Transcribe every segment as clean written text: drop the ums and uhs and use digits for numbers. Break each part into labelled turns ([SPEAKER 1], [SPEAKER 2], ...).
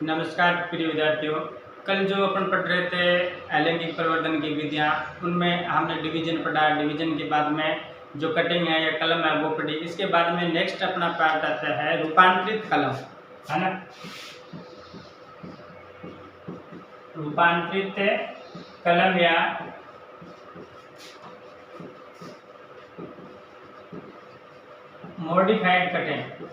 [SPEAKER 1] नमस्कार प्रिय विद्यार्थियों। कल जो अपन पढ़ रहे थे लैंगिक परिवर्तन की विधियाँ, उनमें हमने डिवीजन पढ़ा। डिवीजन के बाद में जो कटिंग है या कलम है वो पढ़ी। इसके बाद में नेक्स्ट अपना पार्ट आता है रूपांतरित कलम, है ना। रूपांतरित कलम या मॉडिफाइड कटिंग।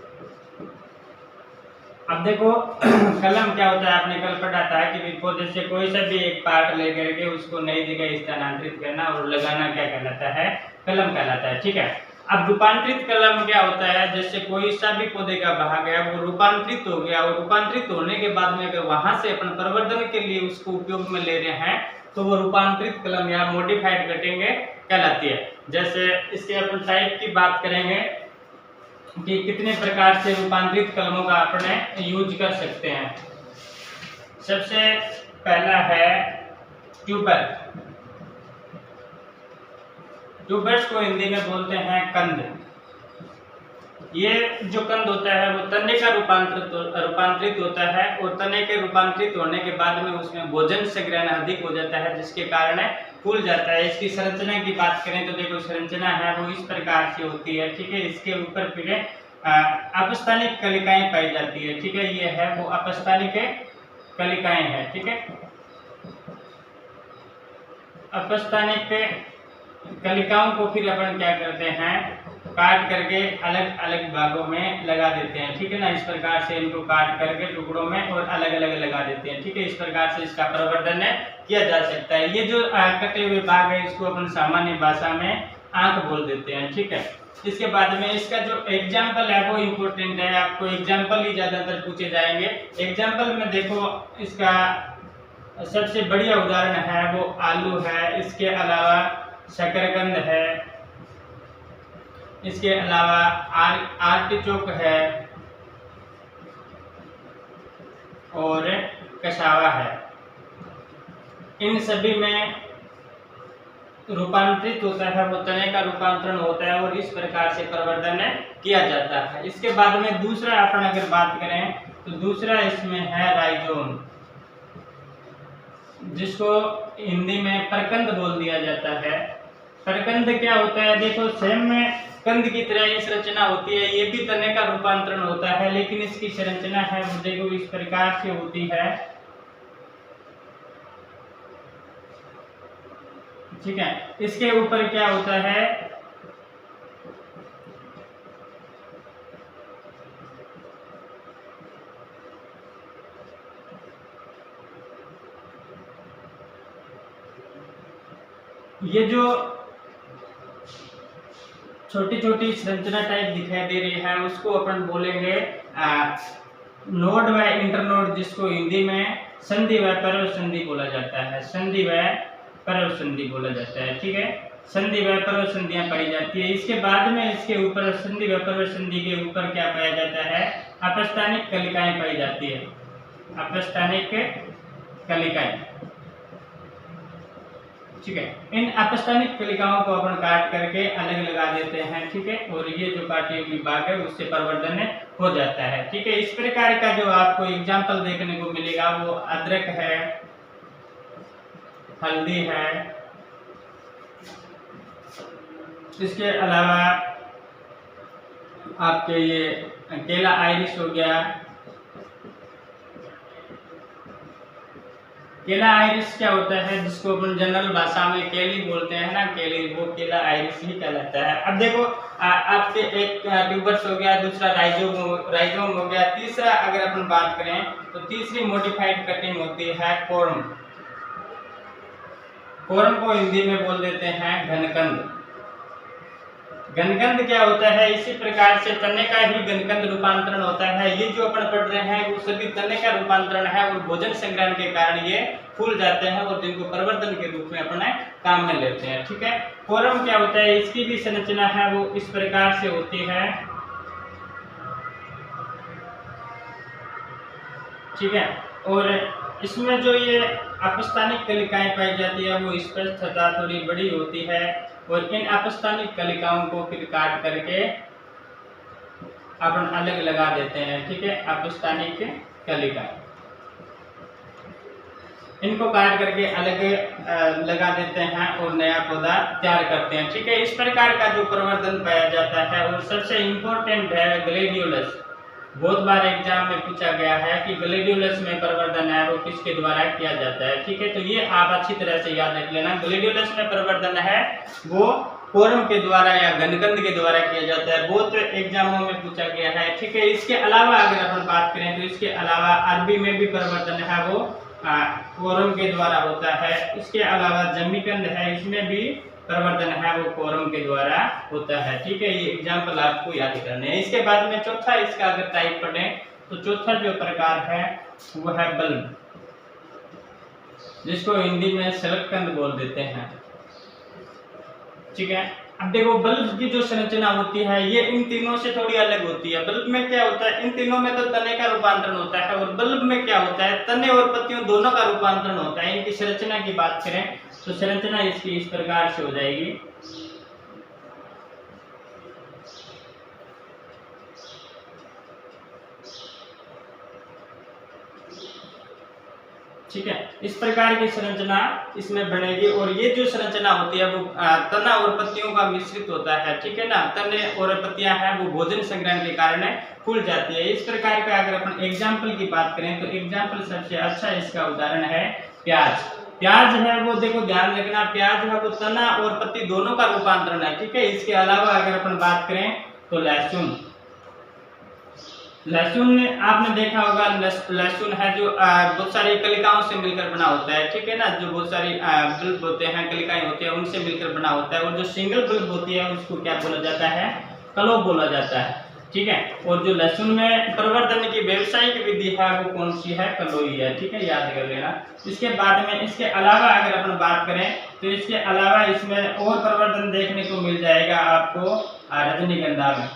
[SPEAKER 1] अब देखो कलम क्या होता है, आपने कल पढ़ा था कि पौधे से कोई सा भी एक पार्ट लेकर के उसको नई जगह स्थानांतरित करना और लगाना क्या कहलाता है, कलम कहलाता है। ठीक है। अब रूपांतरित कलम क्या होता है, जैसे कोई सा भी पौधे का भाग है वो रूपांतरित हो गया और रूपांतरित होने के बाद में अगर वहां से अपन प्रवर्धन के लिए उसको उपयोग में ले रहे हैं तो वो रूपांतरित कलम या मॉडिफाइड कटिंग कहलाती है। जैसे इसके अपन टाइप की बात करेंगे कि कितने प्रकार से रूपांतरित कलमों का अपने यूज कर सकते हैं। सबसे पहला है ट्यूबर। ट्यूबर्स को हिंदी में बोलते हैं कंद। ये जो कंद होता है वो तने का रूपांतरित होता है और तने के रूपांतरित होने के बाद में उसमें भोजन से ग्रहण अधिक हो जाता है, जिसके कारण फूल जाता है। इसकी संरचना की बात करें तो देखो संरचना है वो इस प्रकार से होती है। ठीक है। इसके ऊपर फिर अपस्थानिक कलिकाएं पाई जाती है। ठीक है। ये है वो अपस्थानिक कलिकाएं हैं। ठीक है। अपस्थानिक कलिकाओं को फिर अपन क्या करते हैं, काट करके अलग अलग भागों में लगा देते हैं। ठीक है ना। इस प्रकार से इनको काट करके टुकड़ों में और अलग अलग लगा देते हैं। ठीक है। इस प्रकार से इसका प्रवर्धन किया जा सकता है। ये जो कटे हुए भाग है इसको अपन सामान्य भाषा में आंख बोल देते हैं। ठीक है। इसके बाद में इसका जो एग्जाम्पल है वो इम्पोर्टेंट है। आपको एग्जाम्पल ही ज्यादातर पूछे जाएंगे। एग्जाम्पल में देखो इसका सबसे बढ़िया उदाहरण है वो आलू है, इसके अलावा शकरकंद है, इसके अलावा आर्टिचोक है और कसावा है। इन सभी में रूपांतरित होता है वो तने का रूपांतरण होता है और इस प्रकार से प्रवर्धन किया जाता है। इसके बाद में दूसरा अपन अगर बात करें तो दूसरा इसमें है राइजोम, जिसको हिंदी में परकंद बोल दिया जाता है। परकंद क्या होता है, देखो सेम में कंद की तरह ये संरचना होती है। ये भी तने का रूपांतरण होता है, लेकिन इसकी संरचना है वो देखो इस प्रकार से होती है। ठीक है। इसके ऊपर क्या होता है, ये जो छोटी छोटी संरचना टाइप दिखाई दे रही है उसको अपन बोलेंगे नोड व इंटरनोड, जिसको हिंदी में संधि व पर्व संधि बोला जाता है। संधि व पर्व संधि बोला जाता है। ठीक है। संधि व पर्व संधियां पाई जाती है। इसके बाद में इसके ऊपर संधि व पर्व संधि के ऊपर क्या पाया जाता है, अपस्थानिक कलिकाएं पाई जाती है। अपस्थानिक कलिकाएं। ठीक है। इन अपस्थानिक कलिकाओं को अपन काट करके अलग लगा देते हैं। ठीक है। और ये जो काटे हुए भाग है उससे प्रवर्धन हो जाता है। ठीक है। इस प्रकार का जो आपको एग्जाम्पल देखने को मिलेगा वो अदरक है, हल्दी है, इसके अलावा आपके ये केला आइरिश हो गया। केला आइरिस क्या होता है, जिसको अपन जनरल भाषा में केली बोलते हैं ना, केली, वो केला आइरिस ही कहलाता है। अब देखो आपके एक ट्यूबर्स हो गया, दूसरा राइजोम हो गया, तीसरा अगर अपन बात करें तो तीसरी मॉडिफाइड कटिंग होती है कोर्म। कोर्म को हिंदी में बोल देते हैं घनकंद। घनकंद क्या होता है, इसी प्रकार से तने का ही घनकंद रूपांतरण होता है। ये जो अपन पढ़ रहे हैं वो सभी तने का रूपांतरण है और भोजन संग्रहण के कारण ये फूल जाते हैं और जिनको प्रवर्धन के रूप में अपने काम में लेते हैं। ठीक है। कोरम क्या होता है, इसकी भी संरचना है वो इस प्रकार से होती है। ठीक है। और इसमें जो ये अपस्थानिक कलिकाएं पाई जाती है वो स्पष्ट तथा थोड़ी बड़ी होती है और इन अपस्थानिक कलिकाओं को फिर काट करके अपन अलग लगा देते हैं। ठीक है। अपस्थानिक कलिका। इनको काट करके अलग लगा देते हैं और नया पौधा तैयार करते हैं। ठीक है, इस प्रकार का जो प्रवर्धन पाया जाता है और सबसे इम्पोर्टेंट है ग्लेडियोलस। बहुत बार एग्जाम में पूछा गया है कि ग्लेडियोलस में प्रवर्धन है वो किसके द्वारा किया जाता है। ठीक है, तो ये आप अच्छी तरह से याद रख लेना। ग्लेडियोलस में प्रवर्धन है वो कोरम के द्वारा या घनकंद के द्वारा किया जाता है। बहुत एग्जामों में पूछा गया है। ठीक है, इसके अलावा अगर अपन बात करें तो इसके अलावा अरबी में भी प्रवर्धन है वो कोरम के द्वारा होता है। इसके अलावा जमीकंद है, इसमें भी प्रवर्धन है वो कोरम के द्वारा होता है। ठीक है, ये एग्जाम्पल आपको याद करने हैं। इसके बाद में चौथा इसका अगर टाइप पढ़ें तो चौथा जो प्रकार है वो है बल्ब, जिसको हिंदी में शलगकंद बोल देते हैं। ठीक है, अब देखो बल्ब की जो संरचना होती है ये इन तीनों से थोड़ी अलग होती है। बल्ब में क्या होता है, इन तीनों में तो तने का रूपांतरण होता है और बल्ब में क्या होता है, तने और पत्तियों दोनों का रूपांतरण होता है। इनकी संरचना की बात करें तो संरचना इसकी इस प्रकार से हो जाएगी। ठीक है, इस प्रकार की संरचना इसमें बनेगी और ये जो संरचना होती है वो तना और पत्तियों का मिश्रित होता है। ठीक है ना, तने और पत्तियां हैं वो भोजन संग्रहण के कारण फूल जाती है। इस प्रकार का अगर अपन एग्जाम्पल की बात करें तो एग्जाम्पल सबसे अच्छा इसका उदाहरण है प्याज। प्याज है वो देखो ध्यान रखना, प्याज है वो तना और पत्ती दोनों का रूपांतरण है। ठीक है, इसके अलावा अगर अपन बात करें तो लहसुन। लहसुन आपने देखा होगा, लहसुन है जो बहुत सारी कलिकाओं से मिलकर बना होता है। ठीक है ना, जो बहुत सारी बल्ब होते हैं, कलिकाएं होती है, उनसे मिलकर बना होता है। और जो सिंगल बल्ब होती है उसको क्या बोला जाता है, कलो बोला जाता है। ठीक है, और जो लहसुन में प्रवर्धन की व्यवसायिक विधि है वो कौन सी है, कलोई है। ठीक है, याद कर लेना। इसके बाद में इसके अलावा अगर अपन बात करें तो इसके अलावा इसमें और प्रवर्धन देखने को मिल जाएगा आपको रजनीगंधा में।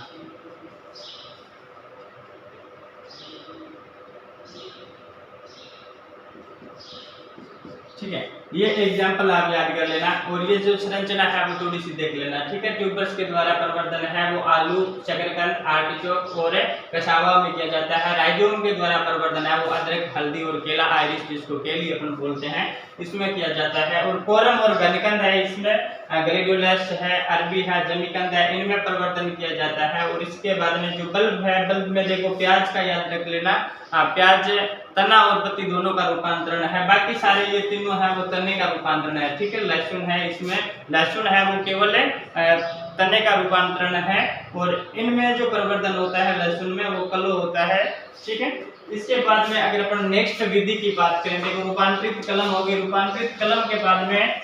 [SPEAKER 1] ठीक है, ये एग्जाम्पल आप याद कर लेना। और ये जो संरचना है वो थोड़ी सी देख लेना। ठीक है, ट्यूबर्स के द्वारा प्रवर्धन है वो आलू, शकरकंद, आर्टिचोक और कसावा में किया जाता है। राइजोम के द्वारा प्रवर्धन है वो अदरक, हल्दी और केला, आयरिश जिसको केली अपन बोलते हैं, इसमें किया जाता है। और कोरम और घनकंद है, इसमें ग्लेडियोलस है, अरबी है, जमीकंद है, इनमें प्रवर्धन किया जाता है। और इसके बाद में जो बल्ब है, बल्ब में देखो प्याज का याद रख लेना। प्याज तना और पत्ती दोनों का रूपांतरण है, बाकी सारे ये तीनों है वो तने का रूपांतरण है। ठीक है, लहसुन है, इसमें लहसुन है वो केवल तने का रूपांतरण है। और इनमें जो प्रवर्धन होता है लहसुन में वो कलो होता है। ठीक है, इसके बाद में अगर अपन नेक्स्ट विधि की बात करें, देखो रूपांतरित कलम हो गई। रूपांतरित कलम के बाद में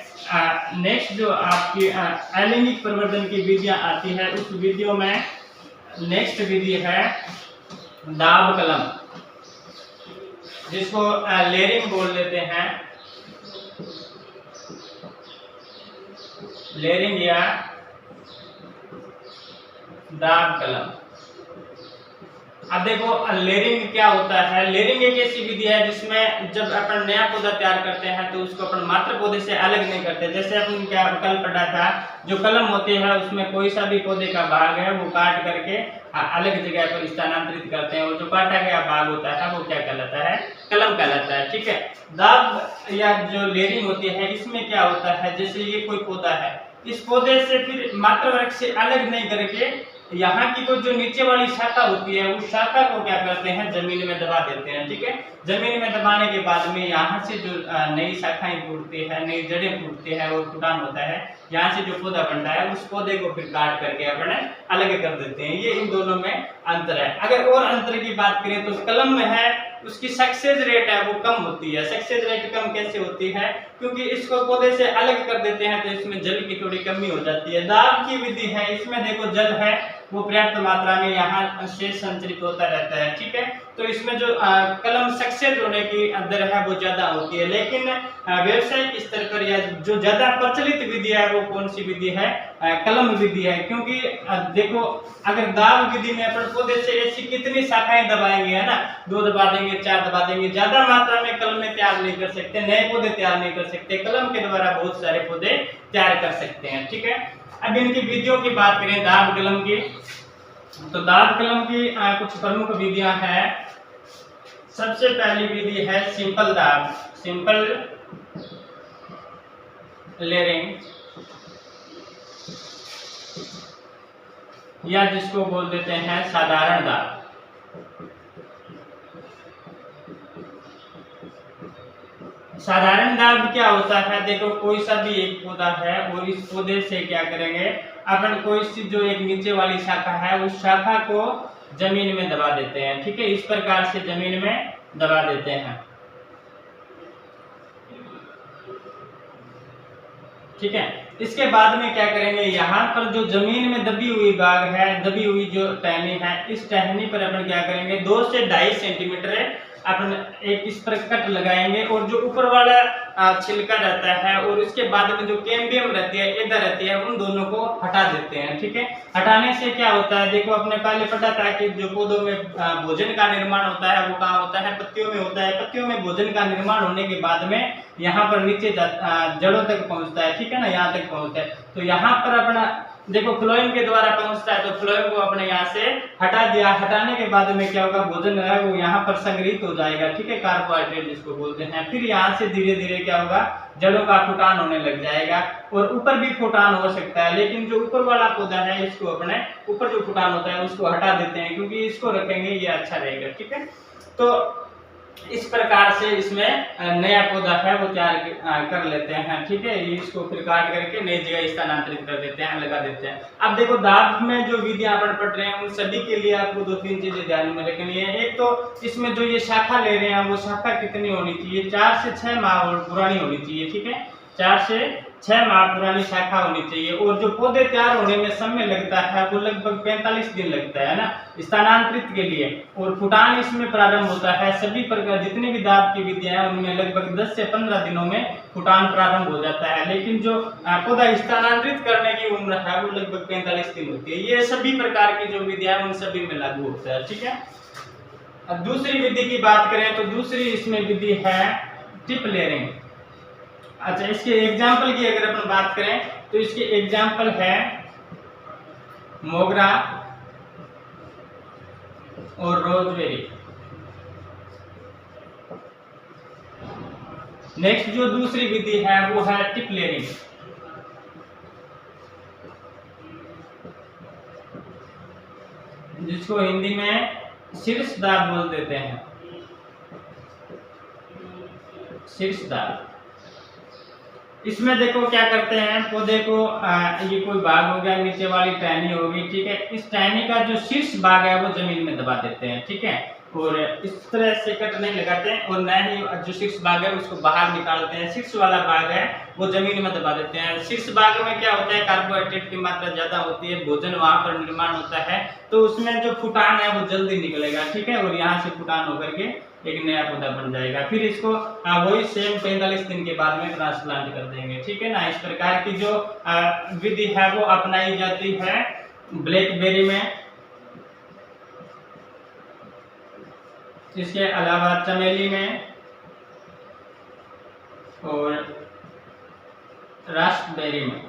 [SPEAKER 1] नेक्स्ट जो आपकी अलैंगिक प्रवर्धन की विधियां आती है, उस विधियों में नेक्स्ट विधि है दाब कलम, जिसको लेयरिंग बोल देते हैं, लेयरिंग या दाब कलम। अब देखो लेयरिंग क्या होता है। लेयरिंग एक ऐसी विधि है जिसमें जब अपन नया पौधा तैयार करते हैं तो उसको अपन मात्र पौधे से अलग नहीं करते। जैसे अपन क्या कल पढ़ा था, जो कलम होती है उसमें कोई सा भी पौधे का भाग है वो काट करके अलग जगह पर स्थानांतरित करते हैं, और जो काटा गया भाग होता है वो क्या कहलाता है, कलम कहलाता है। ठीक है, दाब या जो लेयरिंग होती है इसमें क्या होता है, जैसे ये कोई पौधा है, इस पौधे से फिर मात्र वर्ग से अलग नहीं करके यहाँ की कोई जो नीचे वाली शाखा होती है उस शाखा को क्या करते हैं, जमीन में दबा देते हैं। ठीक है, जमीन में दबाने के बाद में यहाँ से जो नई शाखाएं फूटती है, नई जड़ें फूटती है और फुटान होता है, यहाँ से जो पौधा बनता है उस पौधे को फिर काट करके अपने अलग कर देते हैं। ये इन दोनों में अंतर है। अगर और अंतर की बात करें तो कलम में है उसकी सक्सेस रेट है वो कम होती है। सक्सेस रेट कम कैसे होती है, क्योंकि इसको पौधे से अलग कर देते हैं तो इसमें जल की थोड़ी कमी हो जाती है। दाब की विधि है, इसमें देखो जल है वो पर्याप्त मात्रा में यहाँ से संचरित होता रहता है। ठीक है, तो इसमें जो कलम सक्सेस होने की दर है वो ज्यादा होती है। लेकिन व्यवसायिक स्तर पर या जो ज्यादा प्रचलित विधि है वो कौन सी विधि है, कलम विधि है। क्योंकि देखो अगर दाब विधि में अपन पौधे से ऐसी कितनी शाखाएं दबाएंगे, है ना, 2 दबा देंगे, 4 दबा देंगे, ज्यादा मात्रा में कलम में तैयार नहीं कर सकते, नए पौधे तैयार नहीं कर सकते। कलम के द्वारा बहुत सारे पौधे तैयार कर सकते हैं। ठीक है, अब इनकी विधियों की बात करें दाब कलम की, तो दाब कलम की कुछ प्रमुख विधियां हैं। सबसे पहली विधि है सिंपल दाब। सिंपल लेयरिंग या जिसको बोल देते हैं साधारण दाब। साधारण दाब क्या होता है, देखो कोई सा भी एक पौधा है और इस पौधे से क्या करेंगे अपन, कोई सी जो एक नीचे वाली शाखा है उस शाखा को जमीन में दबा देते हैं, ठीक है, इस प्रकार से जमीन में दबा देते हैं, ठीक है। इसके बाद में क्या करेंगे, यहाँ पर जो जमीन में दबी हुई भाग है, दबी हुई जो टहनी है, इस टहनी पर अपन क्या करेंगे 2 से 2.5 सेंटीमीटर अपन एक इस पर कट लगाएंगे और जो ऊपर वाला छिलका रहता है और उसके बाद में जो कैम्बियम रहती है, एदा रहती है, उन दोनों को हटा देते हैं, ठीक है। हटाने से क्या होता है, देखो अपने पहले पता था कि जो पौधों में भोजन का निर्माण होता है वो कहाँ होता है, पत्तियों में होता है। पत्तियों में भोजन का निर्माण होने के बाद में यहाँ पर नीचे जड़ों तक पहुँचता है, ठीक है ना, यहाँ तक पहुँचता है। तो यहाँ पर अपना देखो फ्लोएम के द्वारा पहुंचता है, तो फ्लोएम को अपने यहाँ से हटा दिया। हटाने के बाद में क्या होगा, भोजन है वो यहाँ पर संग्रहित हो जाएगा, ठीक है, कार्बोहाइड्रेट जिसको बोलते हैं। फिर यहाँ से धीरे धीरे क्या होगा, जड़ों का फुटान होने लग जाएगा और ऊपर भी फुटान हो सकता है, लेकिन जो ऊपर वाला पौधा है इसको अपने ऊपर जो फुटान होता है उसको हटा देते हैं, क्योंकि इसको रखेंगे ये अच्छा रहेगा, ठीक है। तो इस प्रकार से इसमें नया पौधा है वो तैयार कर लेते हैं, ठीक है। इसको फिर काट करके नई जगह स्थानांतरित कर देते हैं, लगा देते हैं। अब देखो दाब में जो विधियां अपन पढ़ रहे हैं उन सभी के लिए आपको 2-3 चीजें ध्यान में रखनी है। एक तो इसमें जो ये शाखा ले रहे हैं वो शाखा कितनी होनी चाहिए, 4 से 6 माह पुरानी होनी चाहिए, ठीक है, 4 से 6 माह पुरानी शाखा होनी चाहिए। और जो पौधे तैयार होने में समय लगता है वो लगभग 45 दिन लगता है ना स्थानांतरित के लिए। और फुटान इसमें प्रारंभ होता है, सभी प्रकार जितनी भी दाब की विधियां हैं उनमें लगभग 10 से 15 दिनों में फुटान प्रारंभ हो जाता है। लेकिन जो पौधा स्थानांतरित करने की उम्र है वो लगभग 45 दिन होती है। ये सभी प्रकार की जो विधियां उन सभी में लागू होता है, ठीक है। अब दूसरी विधि की बात करें तो दूसरी इसमें विधि है टिप लेयरिंग। अच्छा, इसके एग्जाम्पल की अगर अपन बात करें तो इसके एग्जाम्पल है मोगरा और रोजबेरी। नेक्स्ट जो दूसरी विधि है वो है टिप लेयरिंग, जिसको हिंदी में शीर्ष दाब बोल देते हैं, शीर्ष दाब। इसमें देखो क्या करते हैं, पौधे को ये कोई भाग हो गया, नीचे वाली टहनी होगी, ठीक है, इस टहनी का जो शीर्ष भाग है वो जमीन में दबा देते हैं, ठीक है। और इस तरह से कट नहीं लगाते हैं और न ही जो शीर्ष भाग है उसको बाहर निकालते हैं। शीर्ष वाला भाग है वो जमीन में दबा देते हैं। शीर्ष भाग में क्या होता है, कार्बोहाइड्रेट की मात्रा ज्यादा होती है, भोजन वहां पर निर्माण होता है, तो उसमें जो फुटान है वो जल्दी निकलेगा, ठीक है, और यहाँ से फुटान होकर के एक नया पौधा बन जाएगा। फिर इसको वही सेम 45 दिन के बाद में ट्रांसप्लांट कर देंगे, ठीक है ना। इस प्रकार की जो विधि है वो अपनाई जाती है ब्लैकबेरी में। इसके अलावा चमेली में और रास्पबेरी में।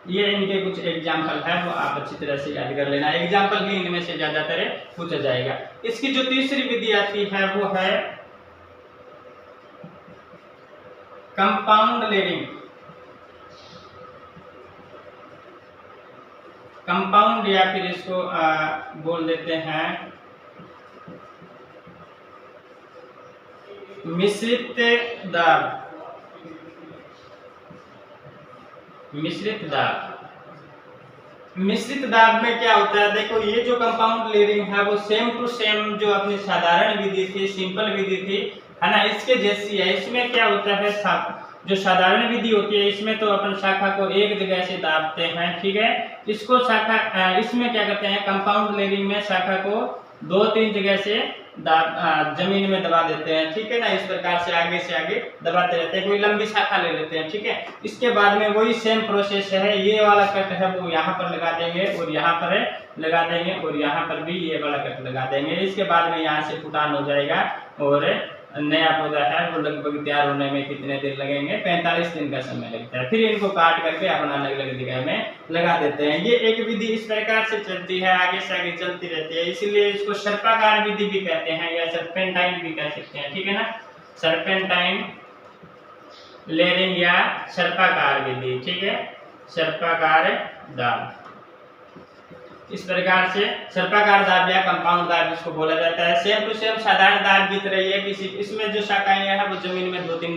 [SPEAKER 1] ये इनके कुछ एग्जाम्पल है, वो आप अच्छी तरह से याद कर लेना। एग्जाम्पल भी इनमें से ज्यादातर पूछा जाएगा। इसकी जो तीसरी विधि आती है वो है कंपाउंड लेयरिंग। कंपाउंड या फिर इसको बोल देते हैं मिश्रित दाब। मिश्रित दाब, मिश्रित दाब में क्या होता है, देखो ये जो कंपाउंड लेयरिंग है वो सेम टू सेम जो अपनी साधारण विधि थी, सिंपल विधि थी, है ना, इसके जैसी है। इसमें क्या होता है, जो साधारण विधि होती है इसमें तो अपन शाखा को एक जगह से दाबते हैं, ठीक है। इसको शाखा इसमें क्या करते हैं, कंपाउंड लेयरिंग में शाखा को 2-3 जगह से जमीन में दबा देते हैं, ठीक है ना। इस प्रकार से आगे दबाते रहते हैं। कोई लंबी शाखा ले लेते हैं, ठीक है। इसके बाद में वही सेम प्रोसेस है, ये वाला कट है वो यहाँ पर लगा देंगे और यहाँ पर लगा देंगे और यहाँ पर भी ये वाला कट लगा देंगे। इसके बाद में यहाँ से फुटान हो जाएगा और नया पौधा है वो लगभग तैयार होने में कितने दिन लगेंगे, 45 दिन का समय लगता है। फिर इनको काट करके अपना अलग अलग जगह में लगा देते हैं। ये एक विधि इस प्रकार से चलती है, आगे से आगे चलती रहती है, इसीलिए इसको सर्पाकार विधि भी कहते हैं या सर्पेंटाइन भी कह सकते हैं, ठीक है ना, सर्पेंटाइन लेयरिंग या सर्पाकार विधि, ठीक है, सर्पाकार दाब। इस प्रकार से सर्पाकार दाब या कंपाउंड दाब इसको बोला जाता है। सेम टू सेम साधारण दाब की तरह ही है, किसी इसमें जो शाखाएं हैं वो जमीन में 2-3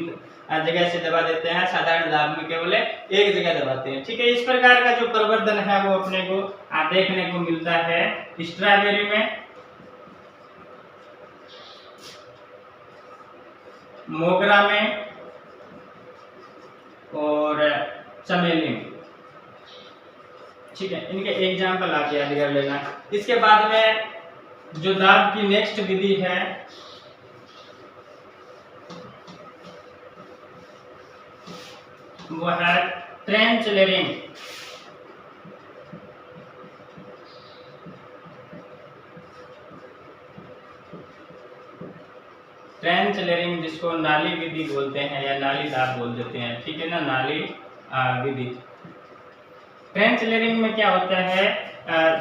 [SPEAKER 1] जगह से दबा देते हैं, साधारण दाब में केवल एक जगह दबाते हैं, ठीक है। इस प्रकार का जो प्रवर्धन है वो अपने को देखने को मिलता है स्ट्रॉबेरी में, मोगरा में और चमेली में, ठीक है। इनके एग्जाम्पल आप याद कर लेना। इसके बाद में जो दाब की नेक्स्ट विधि है वो है ट्रेंच लेयरिंग। ट्रेंच लेयरिंग जिसको नाली विधि बोलते हैं या नाली दाब बोल देते हैं, ठीक है ना, नाली विधि। ट्रेंच लेयरिंग में क्या होता है,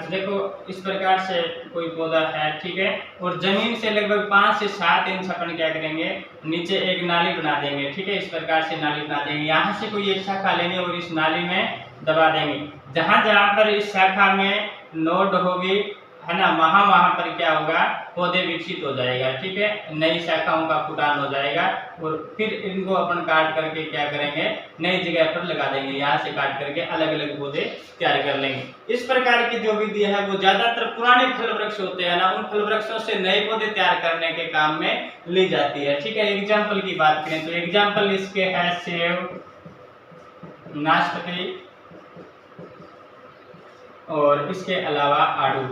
[SPEAKER 1] देखो इस प्रकार से कोई पौधा है, ठीक है, और जमीन से लगभग 5 से 7 इंच अपन क्या करेंगे, नीचे एक नाली बना देंगे, ठीक है। इस प्रकार से नाली बना देंगे, यहाँ से कोई एक शाखा लेंगे और इस नाली में दबा देंगे। जहाँ जहाँ पर इस शाखा में नोड होगी, है ना, वहाँ वहाँ पर क्या होगा, पौधे विकसित हो जाएगा, ठीक है, नई शाखाओं का फुटान हो जाएगा और फिर इनको अपन काट करके क्या करेंगे, नई जगह पर लगा देंगे। यहाँ से काट करके अलग अलग पौधे तैयार कर लेंगे। इस प्रकार की जो विधि है वो ज्यादातर पुराने फल वृक्ष होते हैं ना, उन फल वृक्षों से नए पौधे तैयार करने के काम में ली जाती है, ठीक है। एग्जाम्पल की बात करें तो एग्जाम्पल इसके है सेब, नाशपाती और इसके अलावा आड़ू,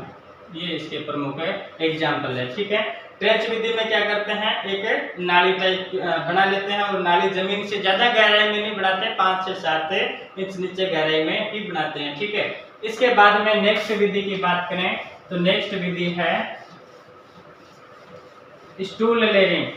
[SPEAKER 1] ये इसके प्रमुख एग्जाम्पल है, ठीक है। ट्रेंच विधि में क्या करते हैं, एक नाली टाइप बना लेते हैं और नाली जमीन से ज्यादा गहराई में नहीं बनाते, 5 से 7 इंच नीचे गहराई में ही बनाते हैं, ठीक है। इसके बाद में नेक्स्ट विधि की बात करें तो नेक्स्ट विधि है स्टूल लेयरिंग।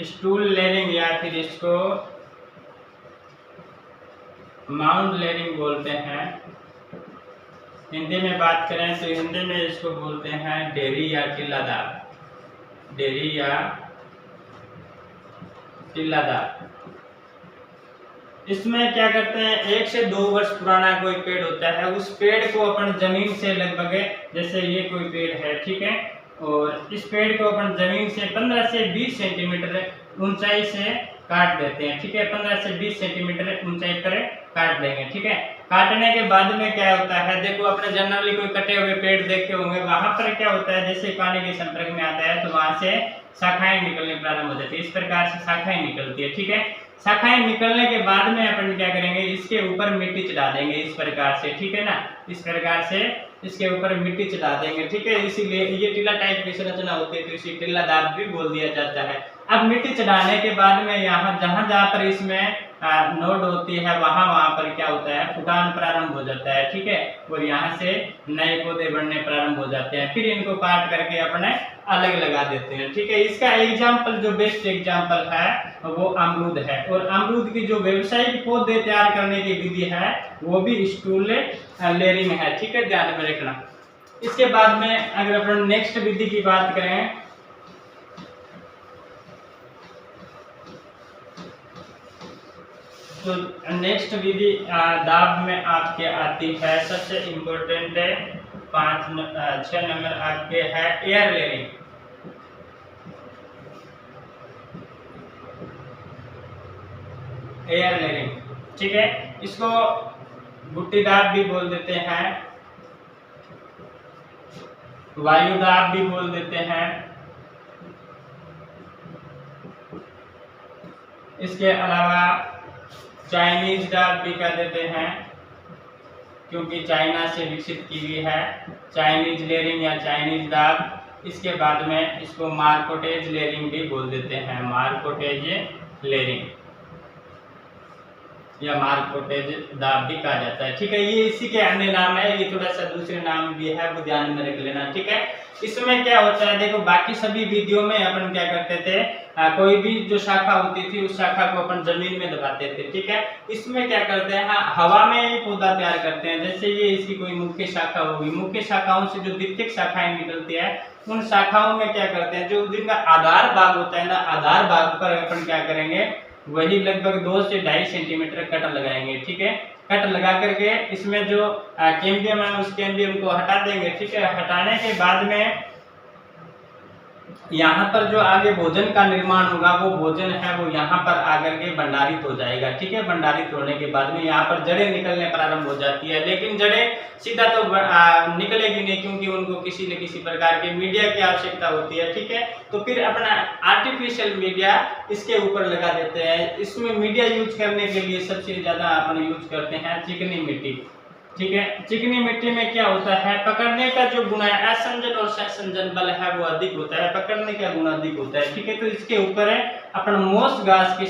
[SPEAKER 1] स्टूल लेयरिंग या फिर इसको माउंड लेयरिंग बोलते हैं। हिंदी में बात करें तो हिंदी में इसको बोलते हैं डेरी या टिल्लादार, डेरी या टिल्लादार। इसमें क्या करते हैं, 1 से 2 वर्ष पुराना कोई पेड़ होता है, उस पेड़ को अपन जमीन से लगभग, जैसे ये कोई पेड़ है, ठीक है, और इस पेड़ को अपन जमीन से 15 से 20 सेंटीमीटर ऊंचाई से काट देते हैं, ठीक है, 15 से 20 सेंटीमीटर ऊंचाई पर काट देंगे, ठीक है। काटने के बाद में क्या होता है, देखो अपने जनरली कोई कटे हुए पेड़ देखे होंगे, वहां पर क्या होता है, जैसे पानी के संपर्क में आता है तो वहां से शाखाएं निकलने प्रारंभ हो जाती है। इस प्रकार से शाखाएं निकलती है, ठीक है। शाखाएं निकलने के बाद में अपन क्या करेंगे, इसके ऊपर मिट्टी चढ़ा देंगे इस प्रकार से, ठीक है ना, इस प्रकार से इसके ऊपर मिट्टी चढ़ा देंगे, ठीक है। इसीलिए ये टीला टाइप की संरचना होती है तो इसी टीला दाब भी बोल दिया जाता है। अब मिट्टी चढ़ाने के बाद में यहाँ जहाँ जहाँ पर इसमें नोड होती है वहाँ वहाँ पर क्या होता है, फुटान प्रारंभ हो जाता है, ठीक है, और यहाँ से नए पौधे बढ़ने प्रारंभ हो जाते हैं। फिर इनको काट करके अपने अलग लगा देते हैं, ठीक है। इसका एग्जाम्पल जो बेस्ट एग्जाम्पल है वो अमरूद है, और अमरूद की जो व्यावसायिक पौधे तैयार करने की विधि है वो भी स्टूल लेयरिंग है, ठीक है, ध्यान में रखना। इसके बाद में अगर अपन नेक्स्ट विधि की बात करें तो नेक्स्ट विधि दाब में आपके आती है, सबसे इम्पोर्टेंट है 6 नंबर आपके है एयर लेयरिंग। एयर लेयरिंग, ठीक है, इसको बुट्टी दाब भी बोल देते हैं, वायु दाब भी बोल देते हैं। इसके अलावा चाइनीज दाब भी कह देते हैं, क्योंकि चाइना से विकसित की गई है, चाइनीज लेयरिंग या चाइनीज दाब। इसके बाद में इसको मार्कोटेज लेयरिंग भी बोल देते हैं, मार्कोटेज लेयरिंग या मार्कोटेज दाब भी कहा जाता है, ठीक है। ये इसी के अन्य नाम है, ये थोड़ा सा दूसरे नाम भी है, वो ध्यान में रख लेना, ठीक है। इसमें क्या होता है, देखो बाकी सभी विधियों में अपन क्या करते थे, कोई भी जो शाखा होती थी उस शाखा को अपन जमीन में दबाते थे, ठीक है। इसमें क्या करते हैं, हाँ, हवा में ही पौधा तैयार करते हैं। जैसे ये इसकी कोई मुख्य शाखा होगी, मुख्य शाखाओं से जो द्वितीयक शाखाएं निकलती है, उन शाखाओं में क्या करते हैं, जो जिनका आधार भाग होता है ना, आधार भाग पर अपन क्या करेंगे, वही लगभग 2 से 2.5 सेंटीमीटर कट लगाएंगे, ठीक है। कट लगा करके इसमें जो कैम्बियम है उस कैम्बियम को हटा देंगे, ठीक है। हटाने के बाद में यहाँ पर जो आगे भोजन का निर्माण होगा, वो भोजन है वो यहाँ पर आकर के भंडारित हो जाएगा, ठीक है। भंडारित होने के बाद में यहाँ पर जड़ें निकलने प्रारंभ हो जाती है, लेकिन जड़ें सीधा तो निकलेगी नहीं, क्योंकि उनको किसी न किसी प्रकार के मीडिया की आवश्यकता होती है, ठीक है। तो फिर अपना आर्टिफिशियल मीडिया इसके ऊपर लगा देते हैं। इसमें मीडिया यूज करने के लिए सबसे ज्यादा अपन यूज करते हैं चिकनी मिट्टी, ठीक है। चिकनी मिट्टी में क्या होता है, पकड़ने का जो गुण है, असंजन और सहसंजन बल है वो अधिक होता है, पकड़ने का गुण अधिक होता है, ठीक है। तो इसके ऊपर है अपन मोस घास की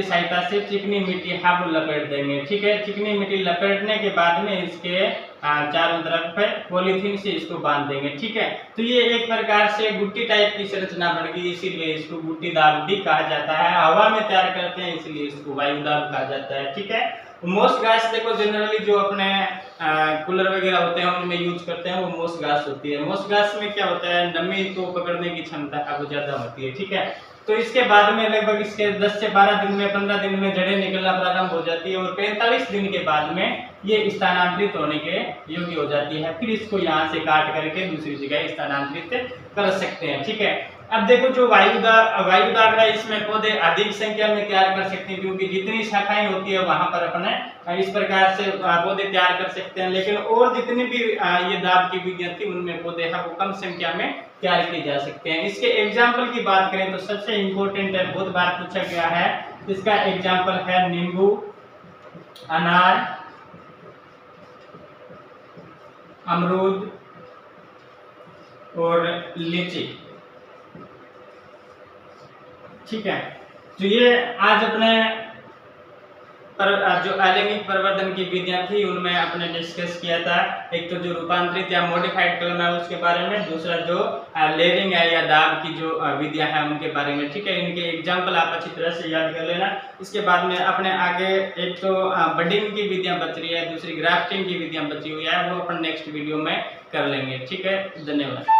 [SPEAKER 1] सहायता से चिकनी मिट्टी है वो लपेट देंगे, ठीक है। चिकनी मिट्टी लपेटने के बाद में इसके चारों तरफ पे पॉलीथीन से इसको बांध देंगे, ठीक है। तो ये एक प्रकार से गुट्टी टाइप की संरचना बन गई, इसीलिए इसको गुट्टी दाब भी कहा जाता है। हवा में तैयार करते हैं इसलिए इसको वायु दाब कहा जाता है, ठीक है। मोस घास देखो जनरली जो अपने कूलर वगैरह होते हैं उनमें यूज करते हैं, वो मोस घास होती है। मोस घास में क्या होता है, नमी को पकड़ने की क्षमता है वो ज्यादा होती है, ठीक है। तो इसके बाद में लगभग इसके 10 से 12 दिन में 15 दिन में जड़ें निकलना प्रारंभ हो जाती है, और 45 दिन के बाद में ये स्थानांतरित होने के योग्य हो जाती है। फिर इसको यहाँ से काट करके दूसरी जगह स्थानांतरित कर सकते हैं, ठीक है। अब देखो जो वायुदार है, इसमें पौधे अधिक संख्या में तैयार कर सकते हैं, क्योंकि जितनी शाखाएं होती है वहां पर अपने इस प्रकार से पौधे तैयार कर सकते हैं। लेकिन और जितनी भी ये दाब की विधियां थी उनमें पौधे हैं वो कम संख्या में तैयार किए जा सकते हैं। इसके एग्जाम्पल की बात करें तो सबसे इम्पोर्टेंट है, बहुत बार पूछा गया है, इसका एग्जाम्पल है नींबू, अनार, अमरूद और लीची, ठीक है। तो ये आज अपने जो अलैंगिक प्रवर्धन की विधियां थी उनमें आपने डिस्कस किया था। एक तो जो रूपांतरित या मॉडिफाइड कलम है उसके बारे में, दूसरा जो लेयरिंग है या दाब की जो विधियां हैं उनके बारे में, ठीक है। इनके एग्जाम्पल आप अच्छी तरह से याद कर लेना। इसके बाद में अपने आगे एक तो बडिंग की विधियां बच रही है, दूसरी ग्राफ्टिंग की विधियां बची हुई है, वो अपन नेक्स्ट वीडियो में कर लेंगे, ठीक है। धन्यवाद।